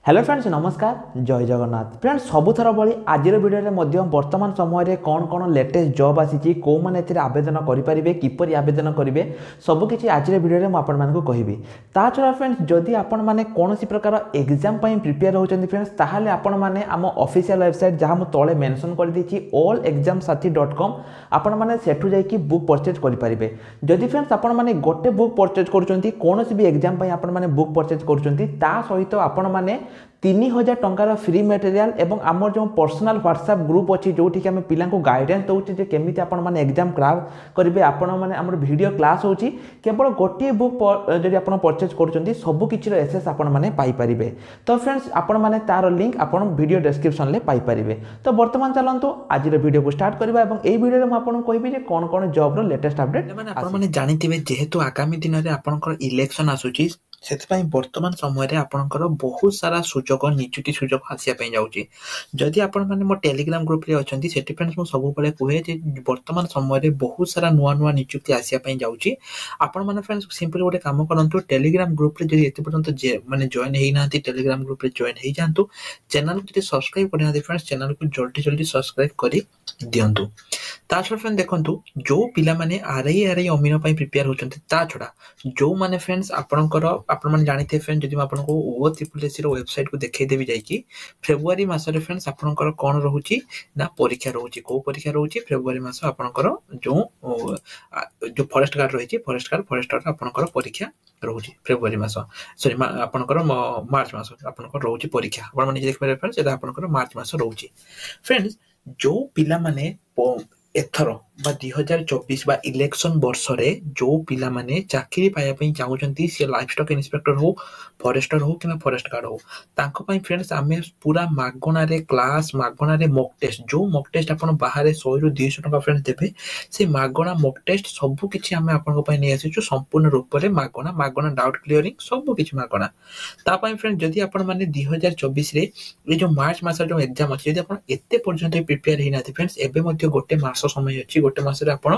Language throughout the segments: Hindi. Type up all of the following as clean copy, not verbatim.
हेलो फ्रेंड्स नमस्कार जय जगन्नाथ फ्रेंड्स सबुथर भाई आज भिडियो वर्तमान समय कौन कौन लेटेस्ट जॉब आसी कौ मैंने आवेदन करेंगे किपर आवेदन करेंगे सबकि आज भिडियो मुझे कहबी ता छड़ा फ्रेंड्स जदि आपण मैंने कौन प्रकार एग्जाम प्रिपेयर होती फ्रेंड्स ताहले आपण मैंने आम ऑफिशियल वेबसाइट जहाँ मुझे तले मेंशन कर देछि allexamsathi.com आपण मैंने सेठू जाइए बुक परचेज करेंगे जदि फ्रेंड्स आपण मैंने गोटे बुक परचेज करुँच कौन भी एग्जाम आपण मैंने बुक परचेज करुँच सहित आपण मैंने 3000 टंकार फ्री मटेरियल एवं आमर जो पर्सनल व्हाट्सएप ग्रुप अच्छी जो आम पिला गाइडेंस दौचे केमी आपण एग्जाम क्रैक करेंगे आपण मैंने आम वीडियो क्लास होची केवल गोटे बुक जब आप परचेज कर सबकि एसेस आपने पाइपर तो फ्रेंड्स आपण मैंने तार लिंक आप वीडियो डिस्क्रिप्शन में पाइपर तो बर्तमान चलतु आज वीडियो को स्टार्ट करवा यही वीडियो में आपको कहबी कौन कौन जॉब लेटेस्ट अपडेट मैंने जानते जेहेतु आगामी दिन में आपंकर इलेक्शन आसूची से वर्तमान समय आपंकर बहुत सारा सुजोग निजुक्ति सुजोग आसापी जाऊँगी जदि आपण मैंने मो टेलीग्राम ग्रुप रे अच्छा से फ्रेंड्स मुझे सब कहे वर्तमान समय बहुत सारा नुआ नुआ निजुक्ति आसापी जाऊँगी आपण मैंने फ्रेंड्स सिंपली गोटे कम करूँ टेलीग्राम ग्रुप रे एत पर्यटन मैंने जॉइन होना टेलीग्राम ग्रुप रे जॉइन हो जातु चैनल को सब्सक्राइब करना फ्रेंड्स चैनल को जल्दी जल्दी सब्सक्राइब कर दिंतु ता छड़ा फ्रेंड देखंतु जो पिला माने आरआई अमीन पई प्रिपेयर होचंती ता छड़ा जो माने फ्रेंड्स आपनकर आपण माने जानिथे फ्रेंड जदि आपण को ओ ट्रिपलएससी रो वेबसाइट को देखै देबी जाई कि फेब्रुवारी मास रे फ्रेंड्स आपनकर कोन रहूची ना परीक्षा रहूची को परीक्षा रहूची फेब्रुवारी मास आपनकर जो फॉरेस्ट गार्ड रहिची फॉरेस्ट गार्ड आपनकर परीक्षा रहूची फेब्रुवारी मास सॉरी आपनकर मार्च मास आपनकर रहूची परीक्षा आपण माने देख पारे फ्रेंड्स एदा आपनकर मार्च मास रहूची फ्रेंड्स जो पिला माने एथर 2024 बा इलेक्शन वर्ष रे जो पिला माने चाकरी पाया पई चाहउचंती से लाइफ स्टॉक इंस्पेक्टर हो फॉरेस्टर हो कि फॉरेस्ट गार्ड हो तांको पई फ्रेंड्स आमे पूरा मागणा रे क्लास मागणा रे मॉक टेस्ट जो मॉक टेस्ट आपण बाहर 100 रु 200 टका फ्रेंड्स देबे से मागणा मॉक टेस्ट सब किछि आमे आपण पई नै आसी छु संपूर्ण रूप रे मागणा डाउट क्लियरिंग सब किछि मागणा ता पई फ्रेंड्स जदि आपण माने 2024 रे ए जो मार्च मास जो एग्जाम अछि जदि आपण एते पर्यंत प्रिपेयर हिना फ्रेंड्स एबे मध्ये गोटे मास समय अछि गोटे मास रे आपण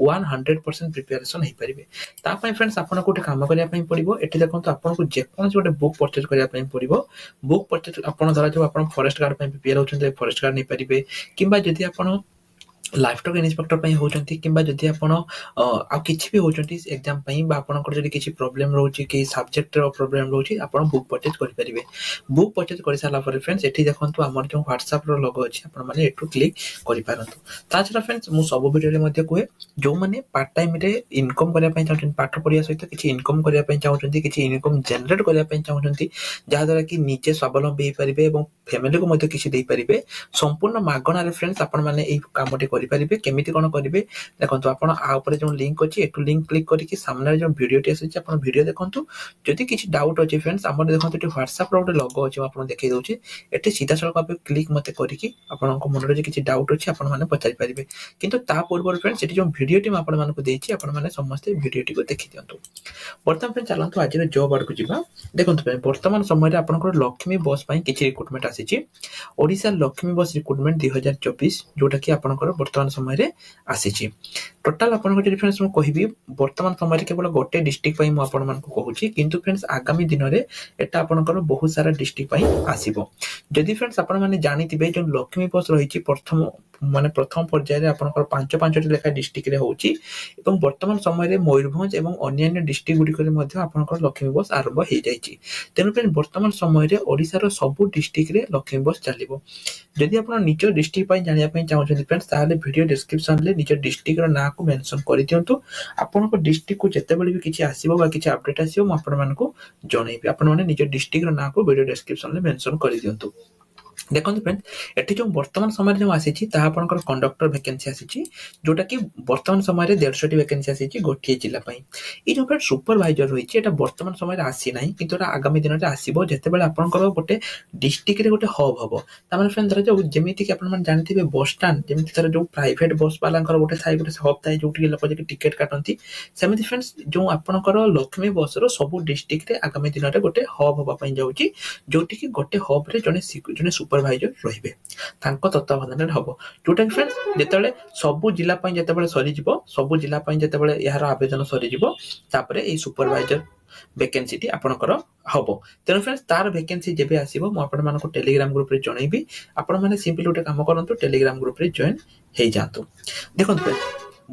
100% प्रिपरेशन हे परिबे ता पई फ्रेंड्स आपण गोटे काम करिया पई पड़िबो एठी देखंतु आपण को जे कोन गोटे बुक परचेज करिया पई पड़िबो बुक परचेज आपण द्वारा जो आपण फॉरेस्ट गार्ड पई प्रिपेयर होचंते फॉरेस्ट गार्ड नै परिबे किबा जदि आपण लाइफ स्टॉक इंस्पेक्टर पई होचंती किबा जदि आपण आ किछि भी होचंती एग्जाम पई बा आपनकर जदि किछि प्रॉब्लम रहउची कि सब्जेक्ट रो प्रॉब्लम रहउची आपण बुक परचेज करि परिबे बुक परचेज करि साला पर फ्रेंड्स एठी देखंतु हमर जो WhatsApp रो लोगो अछि आपण माने एठु क्लिक करि पारंतु ता छरा फ्रेंड्स मु सब वीडियो रे मध्ये कहे जो माने पार्ट टाइम रे इनकम करिया पई चाहउछन पाठ पढिया सहित किछि इनकम करिया पई चाहउछन किछि इनकम जनरेट करिया पई चाहउछन जहा द्वारा कि नीचे स्वावलंबी हे परिबे एवं फैमिली को मध्ये किछि देई परिबे संपूर्ण मागणा रे फ्रेंड्स आपण माने एई कामटी करिपारे केमिति कोन करिवे देखंतु आपण आ ऊपर जो लिंक अछि एटु लिंक क्लिक करिकि सामने जो वीडियोटी अछि आपण वीडियो देखंतु जदि किछि डाउट अछि फ्रेंड्स हमर देखंतु एटु WhatsApp रो गोटे लोगो अछि आपण देखै दउछि एटि सीधा सळक आप क्लिक मते करिकि आपनको मनरे जे किछि डाउट अछि आपण माने पचारि परिबे किंतु ता पूर्व फ्रेंड्स एटि जो वीडियोटी म आपण मानको देछि आपण माने समस्त वीडियोटी को देखि दियंतु वर्तमान फ्रेंड्स चलंतु आज रे जॉब आड़ को जिबा देखंतु वर्तमान समय रे आपनकर लक्ष्मी बस पई किछि रिक्रूटमेंट आसीछि ओडिसा लक्ष्मी बस रिक्रूटमेंट 2024 जोटा कि आपनकर वर्तमान समय रे आसीछि टोटल आपन को फ्रेंड्स मु कहिबी वर्तमान समय रे केवल गोटे डिस्ट्रिक्ट पई मु आपन मान को कहूछि किंतु फ्रेंड्स आगामी दिन रे एटा आपनकर बहुत सारा डिस्ट्रिक्ट पई आसीबो जदि फ्रेंड्स आपन माने जानितिबे जो लक्ष्मी बस रहिछि प्रथम पर्याय रे आपनकर 5 लेखा डिस्ट्रिक्ट रे होछि एवं वर्तमान समय रे मयूरभंज एवं अन्य डिस्ट्रिक्ट गुडी करे मध्ये आपनकर लक्ष्मी बस आरंभ हे जाइछि तेनु फ्रेंड्स वर्तमान समय रे ओडिसा रो सब डिस्ट्रिक्ट रे लक्ष्मी बस चलिबो जदि आपण निज डिस्ट्रिक्ट पई जानिया पई चाहउछन फ्रेंड्स ताले वीडियो डिस्क्रिप्शन ले निज डिस्ट्रिक्ट रो ना को मेंशन करि दियंतु आपण को डिस्ट्रिक्ट को जते बेले भी किछि आसीबो बा किछि अपडेट आसीबो म आपण मानको जणैबी आपण माने निज डिस्ट्रिक्ट रो ना को वीडियो डिस्क्रिप्शन ले मेंशन करि दियंतु देखो फ्रेंड्स एठी जो वर्तमान समय जो आसीछि ता आपनकर कंडक्टर वैकेंसी आसीछि जोटा कि वर्तमान समय रे 150 टी वैकेंसी आसीछि गोटिए जिल्ला पई ई जो फ्रेंड्स सुपरवाइजर होईछि एटा वर्तमान समय रे आसी नाही किंतु एटा आगामी दिन रे आसीबो जते बेले आपनकर गोटे डिस्ट्रिक्ट रे गोटे हब हबो ता माने फ्रेंड्स जो जेमिति कि आपन मन जानथिबे बस स्टैंड जेमिति तर जो प्राइवेट बस वालांकर गोटे थाई गोटे हब थाई जोटी लोक जे टिकट काटंती सेमिति फ्रेंड्स जो आपनकर लक्ष्मी बस रो सब डिस्ट्रिक्ट रे आगामी दिन रे गोटे हब हबा पई जाउछि जोटी कि गोटे हब रे जने ସୁପରଭାଇଜର ରହିବେ ତାଙ୍କ ତତ୍ତ୍ୱାବଧାନରେ ହବ ଯୋଉଟା କି फ्रेंड्स ଯେତେବେଳେ ସବୁ ଜିଲ୍ଲା ପାଇଁ ଯେତେବେଳେ ସରିଯିବ ସବୁ ଜିଲ୍ଲା ପାଇଁ ଯେତେବେଳେ ଏହାର ଆବେଦନ ସରିଯିବ ତାପରେ ଏଇ ସୁପରଭାଇଜର ଭେକେନ୍ସିଟି ଆପଣଙ୍କର ହବ ତେଣୁ फ्रेंड्स तार ଭେକେନ୍ସି ଯେବେ ଆସିବ ମୁଁ ଆପଣମାନଙ୍କୁ टेलीग्राम ग्रुप रे ଜଣେଇବି ଆପଣ ମାନେ सिंपली ଗୋଟେ କାମ କରନ୍ତୁ टेलीग्राम ग्रुप रे जॉइन ହେଇ जातु देखंतु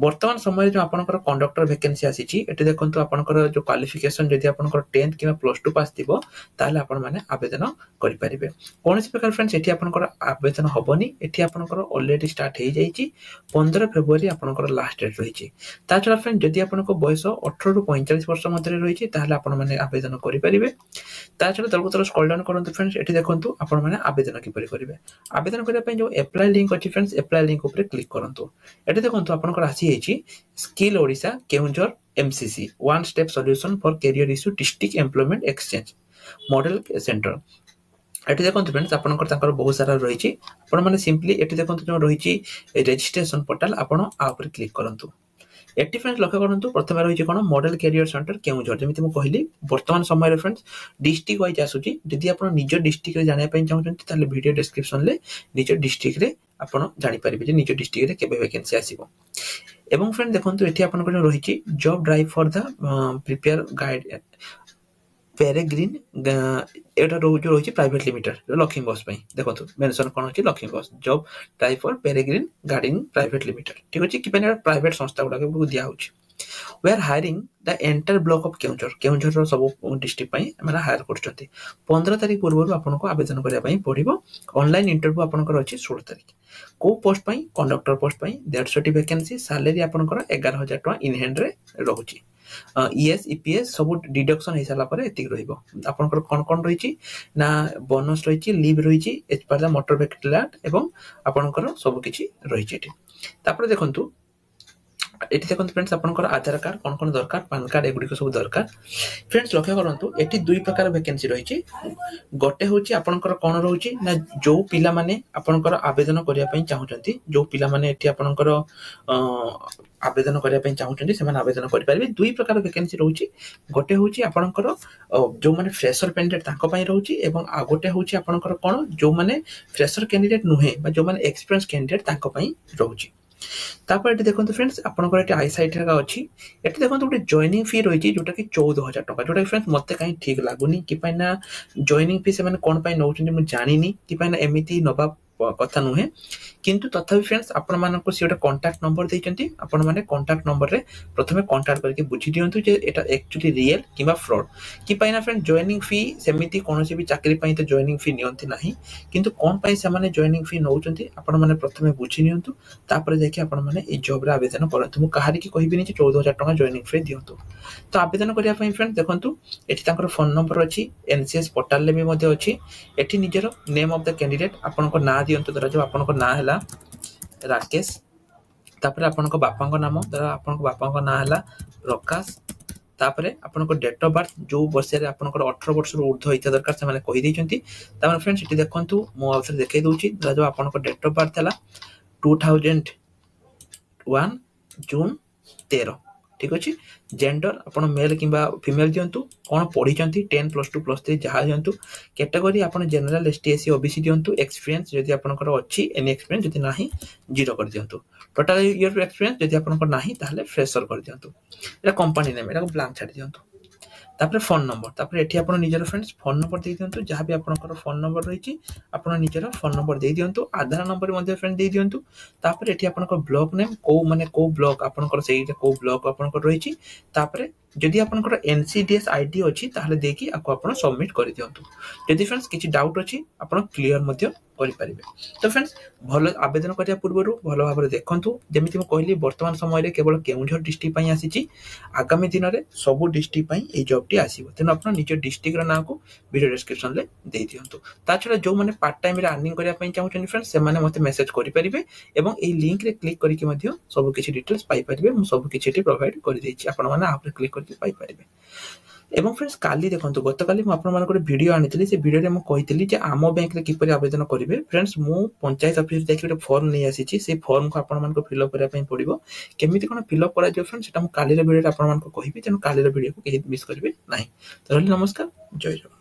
वर्तमान समय जो आपनकर कंडक्टर वैकेंसी आसीची एटे देखंतु आपनकर जो क्वालिफिकेशन जदि आपनकर 10th किबा +2 पास थिबो ताले आपण माने आवेदन करि परिबे कोनसी प्रकार फ्रेंड्स एठी आपनकर आवेदन होबनी एठी आपनकर ऑलरेडी स्टार्ट हेई जाईची 15 फेब्रुआरी आपनकर लास्ट डेट रहिची ता छडा फ्रेंड जदि आपनको बयस 18 रु 45 वर्ष मध्ये रहिची ताले आपण माने आवेदन करि परिबे ता छडा तलको स्क्रॉल डाउन करंतु फ्रेंड्स एठी देखंतु आपण माने आवेदन किपरि करिवे आवेदन करिया पय जो अप्लाई लिंक अछि फ्रेंड्स अप्लाई लिंक ऊपर क्लिक करंतु एठी देखंतु आपनकर आसी skill Odisha Keonjhar MCC one step solution for career issue district employment exchange model centre एठी देखंतु फ्रेंड्स आपनकर तांकर बहुत सारा रहिची आपण माने सिंपली एठी देखंतु जो रहिची रजिस्ट्रेशन पोर्टल आपण आ ऊपर क्लिक करंतु एटी फ्रेंड्स लक्ष्य करंतु प्रथम रहिची कोन मॉडल करियर सेंटर केउंझर जेमिति मु कहली वर्तमान समय रे फ्रेंड्स डिस्ट्रिक्ट वाइज आसुची जदि आपण निज डिस्ट्रिक्ट रे जानिया पय चाहउछन्ती ताले वीडियो डिस्क्रिप्शन ले निज डिस्ट्रिक्ट रे आपण जानि परिबे जे निज डिस्ट्रिक्ट रे केबे वैकेंसी आसीबो एवं फ्रेंड देखंतु एठी आपन को रहिची job drive for the prepare guide Peregrine एटा रहिची प्राइवेट लिमिटेड लक्ष्मी बस पई देखंतु मेंशन कोन अछि लक्ष्मी बस job drive for peregrine gardening private limited ठीक अछि कि पने प्राइवेट संस्था गुडा के दिया होछि we are hiring the entire block of Keonjhar रो सब डिस्ट्रिक्ट पई हमरा हायर करछथि 15 तारिख पूर्व आपन को आवेदन करिया पई पड़िबो ऑनलाइन इंटरव्यू आपन को अछि 16 तारिख को पोस्ट पई कंडक्टर पोस्ट पई 150 वैकेंसी सैलरी आपन को 11000 टका इन हैंड रे रहउची ईएस ईपीएस सब डिडक्शन हे साला पर एतिक रहिबो आपन को कोन रहिची ना बोनस रहिची लीव रहिची as per the motor vehicle act एवं आपन को सब किछि रहिची एठी तापर देखंतु एठी देखंतु फ्रेंड्स आपनकर आधार कार्ड कोन दरकार पैन कार्ड एगुडी को सब दरकार फ्रेंड्स लक्ष्य करंतु एठी दुई प्रकार वैकेंसी रहिची गोटे होची आपनकर कोन रहउची ना जो पिला माने आपनकर आवेदन करिया पई चाहउचंती जो पिला माने एठी आपनकर आवेदन करिया पई चाहउचंती से माने आवेदन करि परिबे दुई प्रकार वैकेंसी रहउची गोटे होची आपनकर जो माने फ्रेशर कैंडिडेट ताको पई रहउची एवं आ गोटे होची आपनकर कोन जो माने फ्रेशर कैंडिडेट नुहे बा जो माने एक्सपीरियंस कैंडिडेट ताको पई रहउची तापर एटी देखंतु फ्रेंड्स आपनकर एटी आई साइट रे अछि एटी देखंतु गोटे जॉइनिंग फी रहिछि जोटा कि 14000 टका जोटा फ्रेंड्स मते काई ठीक लागुनी कि पैना जॉइनिंग फी से माने कोन पई नउछन मु जानिनी कि पैना एमिति नबा कथा नुहे किंतु तथापि फ्रेंड्स आपण मानको से कांटेक्ट नंबर दैचंती आपण माने कांटेक्ट नंबर रे प्रथमे कांटेक्ट करके बुझी दियंतु जे एटा एक्चुअली रियल किबा फ्रॉड कि पैना फ्रेंड जॉइनिंग फी सेमिति कोनोसी भी चाकरी पई तो जॉइनिंग फी नियंती नाही किंतु कोन पई से माने जॉइनिंग फी नउचंती आपण माने प्रथमे बुझी नियंतु तापर देखि आपण माने ए जॉब रे आवेदन करंतु मु कहारी कि कहिबिनी जे 14000 टका जॉइनिंग फी दियंतु तो आवेदन करिया पई फ्रेंड देखंतु एठी तांकर फोन नंबर अछि एनसीएस पोर्टल ले भी मध्ये अछि एठी निजर नेम ऑफ द कैंडिडेट आपण को ना दियंतु दरा जो आपण को ना हैला राकेश तापर आपन को बापा को नाम दरा आपन को बापा को ना हैला प्रकाश तापर आपन को डेट ऑफ बर्थ जो वर्ष रे आपन को 18 वर्ष रो ऊर्ध्व इत्या दरकार से माने कहि दैचंती तापर फ्रेंड्स इति देखंतु मो आउथर देखाई दोची दरा जो आपन को डेट ऑफ बर्थ हैला 2001 जून 13 ठीक अछि जेंडर आपण मेल किबा फीमेल दियंतु कोन पढी चंती 10 +2 +3 जहा दियंतु कैटेगरी आपण जनरल एसटी एससी ओबीसी दियंतु एक्सपीरियंस जदि आपनकर अछि एनी एक्सपीरियंस जदि नाही जीरो कर दियंतु टोटल ईयर एक्सपीरियंस जदि आपनकर नाही ताले फ्रेशर कर दियंतु एटा कंपनी नेम एटा ब्लैंक छाडी दियंतु तापर फोन नंबर तापर एठी आपण निजर फ्रेंड्स फोन नंबर दे दियंतु जहां भी आपनकर फोन नंबर रहिची आपण निजर फोन नंबर दे दियंतु आधार नंबर मध्ये फ्रेंड दे दियंतु तापर एठी आपनकर ब्लॉक नेम को माने को ब्लॉक आपनकर सेही को ब्लॉक आपनकर रहिची तापर जदि आपनकर एनसीडीएस आईडी अछि ताहले देखि आको आपण सबमिट करि दियंतु जदि फ्रेंड्स किछि डाउट अछि आपण क्लियर मध्ये करि परिबे तो फ्रेंड्स भलो आवेदन करिया पूर्वरु भलो भाबरे देखंतु जेमिति म कहली वर्तमान समय रे केवल केउंझर डिस्ट्रिक्ट पई आसीची आगामी दिन रे सब डिस्ट्रिक्ट पई ए जॉब टी आसीबो तेन आपण निज डिस्ट्रिक्ट रा नाम को वीडियो डिस्क्रिप्शन ले दे दियंतु ता छडा जो माने पार्ट टाइम रे अर्निंग करिया पई चाहउछन फ्रेंड्स से माने मते मेसेज करि परिबे एवं ए लिंक रे क्लिक करिके मध्ये सब किछि डिटेल्स पाई परिबे म सब किछि टी प्रोवाइड करि दैछि आपण माने आप रे क्लिक करके पाई परिबे एवं फ्रेंड्स काली देखंतु गत काली म आपण मानकर वीडियो आनितली से वीडियो रे म कहितली जे आमो बैंक रे किपरि आवेदन करिवे फ्रेंड्स मु पंचायत ऑफिस देखि एक फॉर्म नै आसीची से फॉर्म को आपण मानको फिल अप करिया पई पड़िबो केमिति कोन फिल अप करा जे फ्रेंड्स सेटा म काली रे वीडियो रे आपण मानको कहिबी तेन काली रे वीडियो को केहि मिस करिवे नाही तो नमस्कार जय जय।